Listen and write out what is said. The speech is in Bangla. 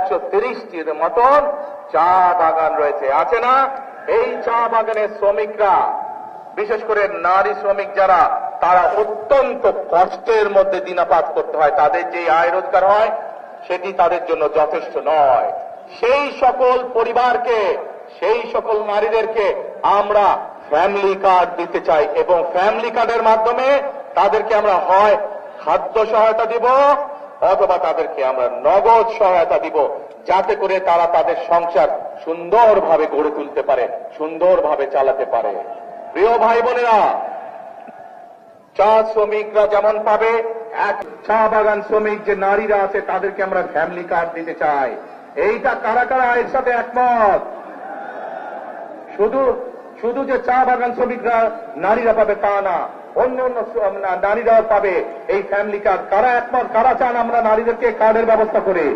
130টির মতন চা বাগান রয়েছে, আছে না? এই চা বাগানের শ্রমিকরা, বিশেষ করে নারী শ্রমিক যারা, তারা অত্যন্ত কষ্টের মধ্যে দিনাপাত করতে হয়। তাদের যে আয় রোজগার হয় সেটি তাদের জন্য যথেষ্ট নয়। সেই সকল পরিবারকে, সেই সকল নারীদেরকে আমরা ফ্যামিলি কার্ড দিতে চাই এবং ফ্যামিলি কার্ডের মাধ্যমে তাদেরকে আমরা হয় খাদ্য সহায়তা দিব অথবা তাদেরকে আমরা নগদ সহায়তা দিব, যাতে করে তারা তাদের সংসার সুন্দরভাবে গড়ে তুলতে পারে, সুন্দরভাবে চালাতে পারে। প্রিয় ভাই বোনেরা, চা শ্রমিকরা যেমন পাবে, এক চা বাগান শ্রমিক যে নারীরা আছে তাদেরকে আমরা ফ্যামিলি কার্ড দিতে চাই। এইটা কারা কারা এর সাথে একমত? শুধু যে চা বাগান শ্রমিকরা নারীরা পাবে তা না, অন্য অন্য নারীরাও পাবে এই ফ্যামিলি কার্ড। কারা একমত? কারা চান আমরা নারীদেরকে কার্ডের ব্যবস্থা করে?